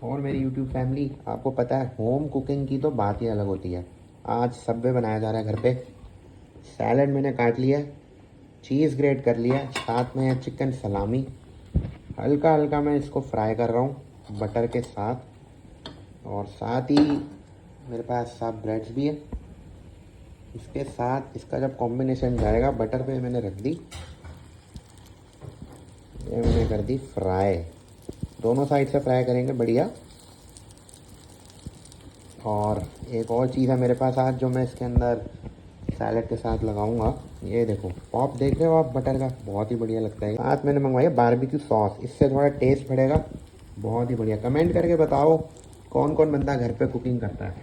और मेरी YouTube family, आपको पता है होम कुकिंग की तो बात ही अलग होती है। आज सब्वे बनाया जा रहा है घर पे। सैलड मैंने काट लिया है, चीज़ ग्रेट कर लिया है, साथ में है चिकन सलामी। हल्का हल्का मैं इसको फ्राई कर रहा हूँ बटर के साथ। और साथ ही मेरे पास साथ ब्रेड्स भी है। इसके साथ इसका जब कॉम्बिनेशन जाएगा, बटर पे मैंने रख दी, ये मैंने कर दी फ्राई। दोनों साइड से फ्राई करेंगे बढ़िया। और एक और चीज़ है मेरे पास आज जो मैं इसके अंदर सैलेड के साथ लगाऊंगा। ये देखो, पॉप देख रहे हो आप बटर का, बहुत ही बढ़िया लगता है। साथ मैंने मंगवाई है बारबेक्यू सॉस, इससे थोड़ा टेस्ट बढ़ेगा। बहुत ही बढ़िया। कमेंट करके बताओ कौन कौन बंदा घर पे कुकिंग करता है।